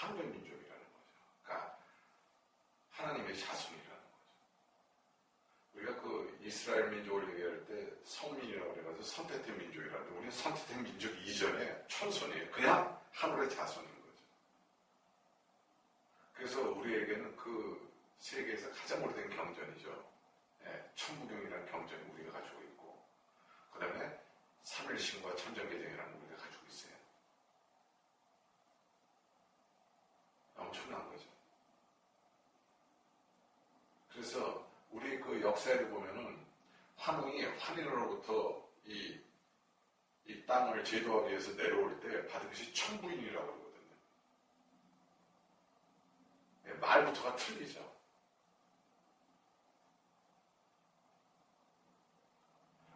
하늘의 민족이라는 거죠. 그러니까 하나님의 자손이라는 거죠. 우리가 그 이스라엘 민족을 얘기할 때 성민이라고 그래가지고 선택된 민족이라는데 우리는 선택된 민족 이전에 천손이에요. 그냥 하늘의 자손인 거죠. 그래서 우리에게는 그 세계에서 가장 오래된 경전이죠. 천부경이라는 경전이 우리가 가지고 있고 그 다음에 삼일신과 천정개정이라는 우리가 가지고 있어요. 엄청난 거죠. 그래서 우리 그 역사를 보면은 환웅이 환인으로부터 이 땅을 제도하기 위해서 내려올 때 받은 것이 천부인이라고 그러거든요. 말부터가 틀리죠.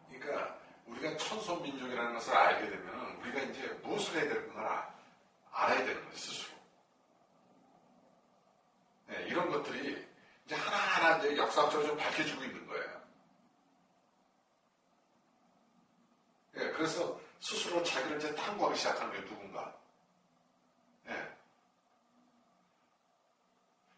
그러니까 우리가 천손민족이라는 것을 알게 되면 우리가 이제 무엇을 해야 되는 걸 알아야 되는 거예요, 스스로. 이런 것들이 이제 하나하나 이제 역사적으로 좀 밝혀지고 있는 거예요. 그래서 스스로 자기를 이제 탐구하기 시작하는 거예요, 누군가.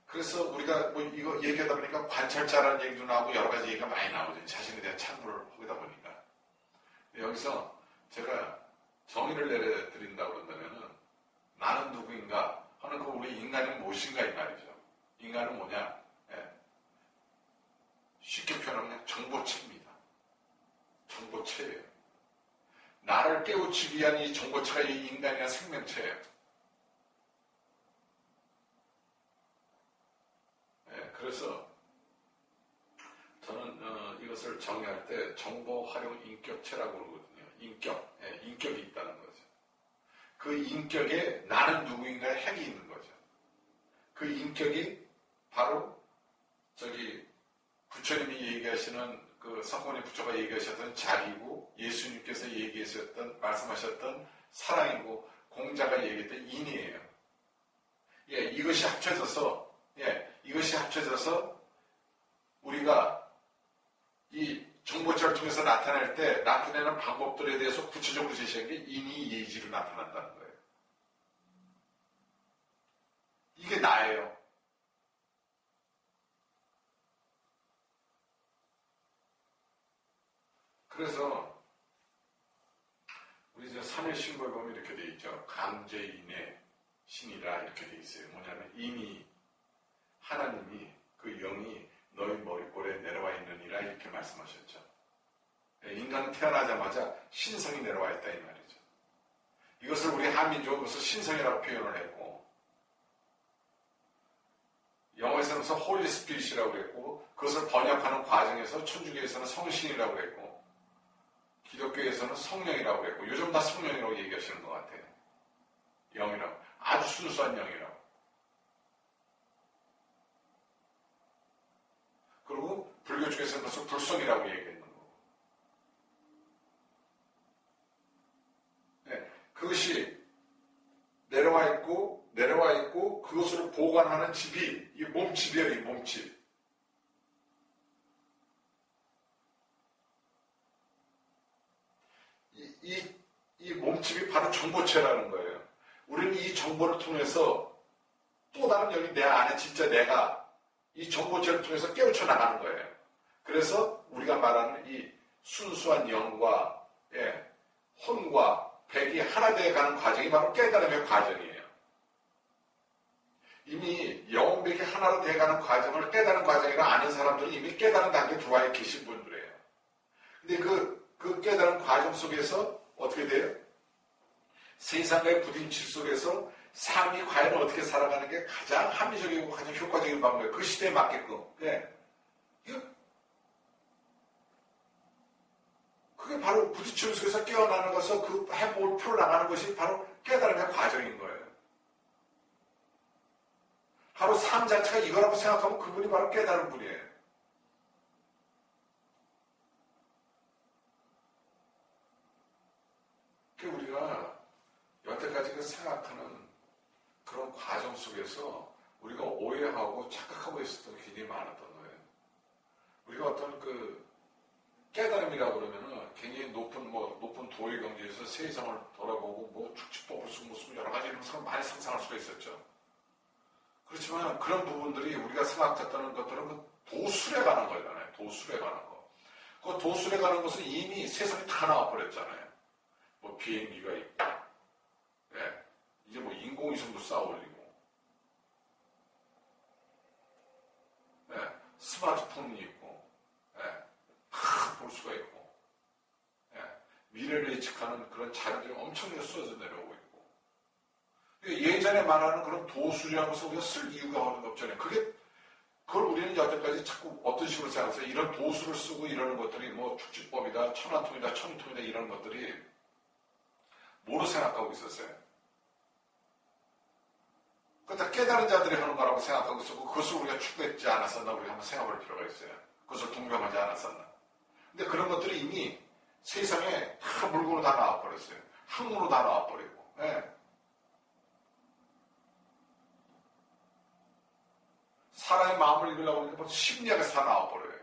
그래서 우리가 뭐 이거 얘기하다 보니까 관찰자라는 얘기도 나오고 여러 가지 얘기가 많이 나오죠. 자신에 대한 참고를 하다 보니까. 여기서 제가 정의를 내려드린다고 그런다면은 나는 누구인가 하는 그 우리 인간은 무엇인가 이 말이죠. 인간은 뭐냐? 쉽게 표현하면 그냥 정보체입니다. 정보체예요. 나를 깨우치기 위한 이 정보체가 이 인간이란 생명체예요. 그래서 저는 이것을 정의할 때 정보 활용 인격체라고 그러거든요. 인격이 있다는 거죠. 그 인격에 나는 누구인가의 핵이 있는 거죠. 그 인격이 바로 부처님이 얘기하시는 그 성권의 부처가 얘기하셨던 자기고 예수님께서 말씀하셨던 사랑이고 공자가 얘기했던 인이에요. 이것이 합쳐져서 우리가 이 정보체를 통해서 나타낼 때 나타내는 방법들에 대해서 구체적으로 제시한 게 인이 예지로 나타난다는 거예요. 이게 나예요. 그래서 우리 삼일신고에 보면 이렇게 돼 있죠. 강제인의 신이라 이렇게 돼 있어요. 뭐냐면 이미 하나님이 그 영이 너희 머리꼴에 내려와 있느니라 이렇게 말씀하셨죠. 인간은 태어나자마자 신성이 내려와 있다 이 말이죠. 이것을 우리 한민족은 그것을 신성이라고 표현을 했고 영어에서는 홀리 스피릿이라고 그랬고 그것을 번역하는 과정에서 천주교에서는 성신이라고 그랬고 기독교에서는 성령이라고 그랬고 요즘 다 성령이라고 얘기하시는 것 같아요. 영이라고. 아주 순수한 영이라고. 그리고 불교 쪽에서는 그것을 불성이라고 얘기했는 거고. 그것이 내려와 있고 그것을 보관하는 집이 이 몸집이에요. 이 몸집. 이 몸집이 바로 정보체라는 거예요. 우리는 이 정보를 통해서 또 다른 영이 내 안에 진짜 내가 이 정보체를 통해서 깨우쳐 나가는 거예요. 그래서 우리가 말하는 이 순수한 영과 혼과 백이 하나 되어가는 과정이 바로 깨달음의 과정이에요. 이미 영백이 하나로 되어가는 과정을 깨달은 과정이라 아는 사람들은 이미 깨달은 단계에 들어와 계신 분들이에요. 근데 그 깨달은 과정 속에서 어떻게 돼요? 세상과의 부딪힘 속에서 삶이 과연 어떻게 살아가는 게 가장 합리적이고 가장 효과적인 방법이에요. 그 시대에 맞게끔. 그게 바로 부딪힘 속에서 깨어나는 것을 그 해법을 풀어나가는 것이 바로 깨달음의 과정인 거예요. 바로 삶 자체가 이거라고 생각하면 그분이 바로 깨달은 분이에요. 우리가 여태까지 생각하는 그런 과정 속에서 우리가 오해하고 착각하고 있었던 게 굉장히 많았던 거예요. 우리가 어떤 깨달음이라고 그러면은 굉장히 높은 도의 경지에서 세상을 돌아보고 축지법을 쓰고 무슨 여러 가지 이런 것을 많이 상상할 수가 있었죠. 그렇지만 그런 부분들이 우리가 생각했던 것들은 그 도술에 관한 거잖아요. 도술에 관한 거. 그 도술에 관한 것은 이미 세상에 다 나와버렸잖아요. 뭐 비행기가 있고, 예. 이제 뭐 인공위성도 쌓아 올리고, 예. 스마트폰이 있고, 예. 다 볼 수가 있고, 예. 미래를 예측하는 그런 자료들이 엄청나게 쏟아져 내려오고 있고, 예전에 말하는 그런 도술이라는 것을 우리가 쓸 이유가 없잖아요. 그걸 우리는 여태까지 자꾸 어떤 식으로 생각해서 이런 도술을 쓰고 이러는 것들이 뭐 축지법이다, 천안통이다, 천통이다 이런 것들이 뭐로 생각하고 있었어요? 그거 다 깨달은 자들이 하는 거라고 생각하고 있었고 그것을 우리가 추구했지 않았었나 우리가 한번 생각할 필요가 있어요. 그것을 동경하지 않았었나. 근데 그런 것들이 이미 세상에 다 물건으로 다 나와버렸어요. 학문으로 다 나와버리고. 네. 사람의 마음을 읽으려고 하니까 벌써 심리학에서 다 나와버려요.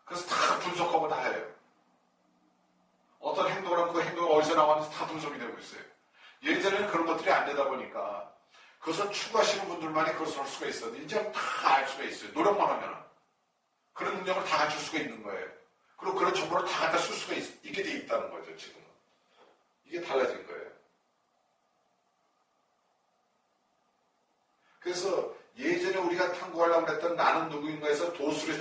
그래서 다 분석하고 다 해요. 어떤 행동을 하면 그 행동이 어디서 나왔는지 다 분석이 되고 있어요. 예전에는 그런 것들이 안 되다 보니까 그것을 추구하시는 분들만이 그것을 할 수가 있었는데 이제 다 알 수가 있어요. 노력만 하면 그런 능력을 다 갖출 수가 있는 거예요. 그리고 그런 정보를 다 갖다 쓸 수가 있게 돼 있다는 거죠. 지금은. 이게 달라진 거예요. 그래서 예전에 우리가 탐구하려고 했던 나는 누구인가에서 도술에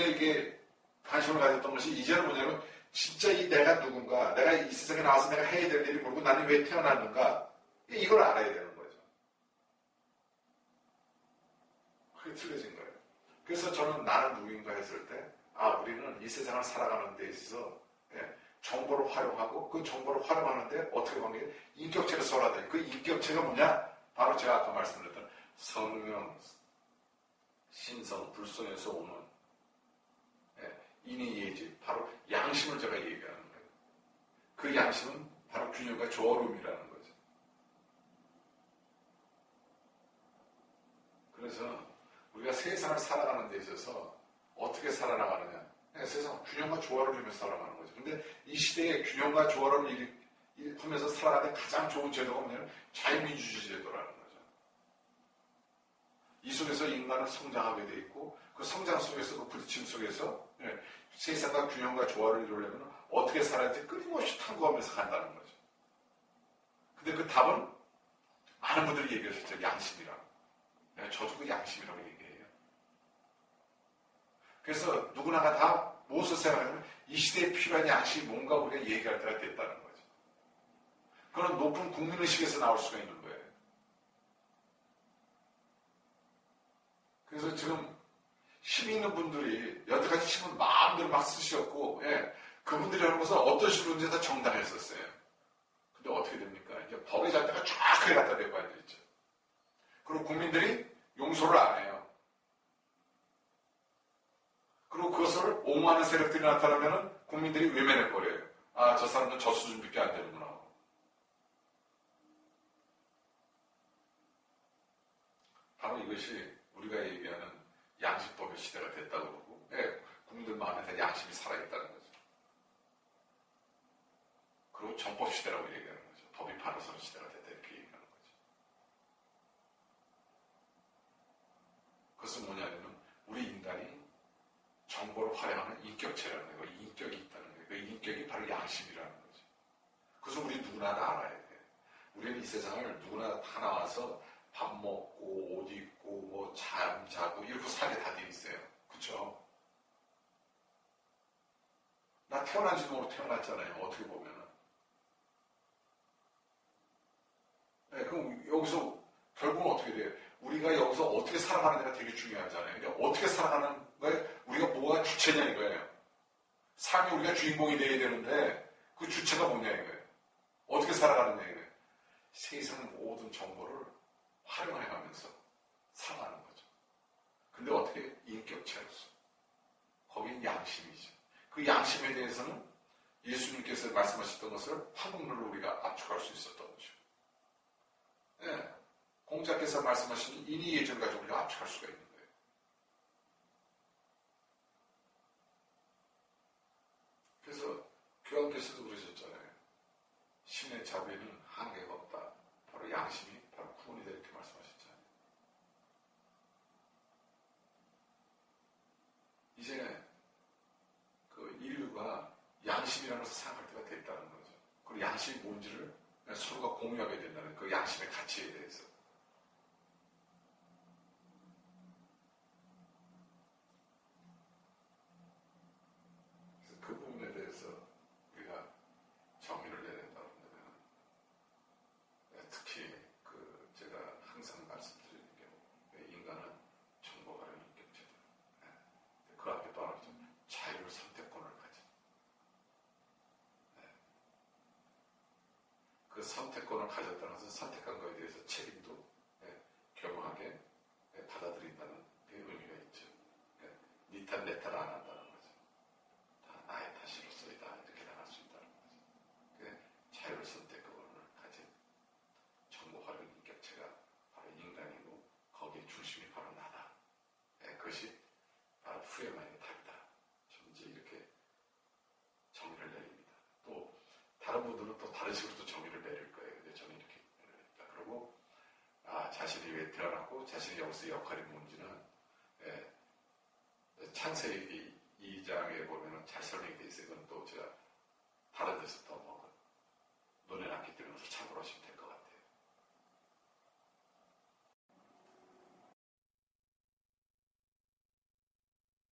이게 관심을 가졌던 것이 이제는 뭐냐면 진짜 이 내가 누군가, 내가 이 세상에 나와서 내가 해야 될 일이 뭐고 나는 왜 태어났는가 이걸 알아야 되는 거죠. 그게 틀려진 거예요. 그래서 저는 나는 누구인가 했을 때 우리는 이 세상을 살아가는 데 있어서 정보를 활용하고 그 정보를 활용하는데 어떻게 보면 게 인격체를 써야 돼. 그 인격체가 뭐냐? 바로 제가 아까 말씀드렸던 성령, 신성, 불성에서 오는 인의 예지, 바로 양심을 제가 얘기하는 거예요. 그 양심은 바로 균형과 조화로움이라는 거죠. 그래서 우리가 세상을 살아가는 데 있어서 어떻게 살아나가느냐. 세상 균형과 조화를 이루면서 살아가는 거죠. 근데 이 시대에 균형과 조화를 하면서 살아가는 가장 좋은 제도가 뭐냐면 자유민주주의 제도라는 거죠. 이 속에서 인간은 성장하게 돼 있고 그 성장 속에서 그 부딪힘 속에서 세상과 균형과 조화를 이루려면 어떻게 살아야지 끊임없이 탐구하면서 간다는 거죠. 근데 그 답은 많은 분들이 얘기하셨죠. 양심이라고. 저도 그 양심이라고 얘기해요. 그래서 누구나가 다 무엇을 생각하냐면 이 시대에 필요한 양심이 뭔가 우리가 얘기할 때가 됐다는 거죠. 그런 높은 국민의식에서 나올 수가 있는 거예요. 그래서 지금 힘 있는 분들이 여태까지 힘을 마음대로 막 쓰셨고 그분들이 하는 것은 어떤 식으로든지 다 정당했었어요. 근데 어떻게 됩니까? 이제 법의 잣대가 쫙하게 갖다 대고 앉아있죠. 그리고 국민들이 용서를 안 해요. 그리고 그것을 옹호하는 세력들이 나타나면 국민들이 외면해버려요. 저 사람은 저 수준밖에 안 되는구나. 바로 이것이 우리가 얘기하는 양심법의 시대가 됐다고 그러고 국민들 마음에 다 양심이 살아있다는 거죠. 그리고 정법 시대라고 얘기하는 거죠. 법이 바로 서는 시대가 됐다 이렇게 얘기하는 거죠. 그것은 뭐냐면 우리 인간이 정보를 활용하는 인격체라는 거예요. 인격이 있다는 거예요. 그 인격이 바로 양심이라는 거죠. 그것은 우리 누구나 다 알아야 돼. 우리는 이 세상을 누구나 다 나와서 밥 먹고 옷 입고 뭐 잠자고 이렇게 살게 다 돼 있어요. 그쵸? 나 태어난지도 모르고 태어났잖아요. 어떻게 보면은. 그럼 여기서 결국은 어떻게 돼요? 우리가 여기서 어떻게 살아가느냐가 되게 중요하잖아요. 근데 어떻게 살아가는 거에 우리가 뭐가 주체냐 이거예요. 삶이 우리가 주인공이 돼야 되는데 그 주체가 뭐냐 이거예요. 어떻게 살아가느냐 이거예요. 세상 모든 정보를 활용해가면서 살아가는 거죠. 근데 어떻게 인격체로서 거긴 양심이죠. 그 양심에 대해서는 예수님께서 말씀하셨던 것을 화목률로 우리가 압축할 수 있었던 거죠. 공자께서 말씀하신 인의 예절 가지고 우리가 압축할 수가 있는 거예요. 그래서 교황께서도 그러셨잖아요. 신의 자비에는 한계가 없다. 바로 양심이 바로 구원이다 이렇게 말씀하셨죠. 양심이 뭔지를 서로가 공유하게 된다는 그 양심의 가치에 대해서. 그래서 그 부분에 대해서 우리가 정의를 내야 된다고 한다면, 특히 제가 항상 말씀드리는 경우, 인간은 정보가 아닌 인격체다. 그 앞에 또 하나 자율 선택권을 가진. 그 선택권을 가졌다는 것은 선택한 것에 대해서 책임도 겸허하게 받아들인다는 그 의미가 있죠. 니 탓, 내 탓 안 한다는 거죠. 다 나의 탓으로서이다. 이렇게 나갈 수 있다는 거죠. 자율 선택권을 가진 정보 활용 인격체가 바로 인간이고, 거기에 중심이 바로 나다. 그것이 바로 후에만의 답이다. 저는 이제 이렇게 정의를 내립니다. 또 다른 분들은 또 다른 식으로 또 정의를 내릴 거예요. 근데 저는 이렇게 내립니다. 그리고 자신이 왜 태어났고 자신이 여기서 역할이 뭔지는 창세기 2장에 보면은 잘 설명이 되어 있어요. 이건 또 제가 다른 데서 또 논해놨기 때문에 참고로 하시면 됩니다.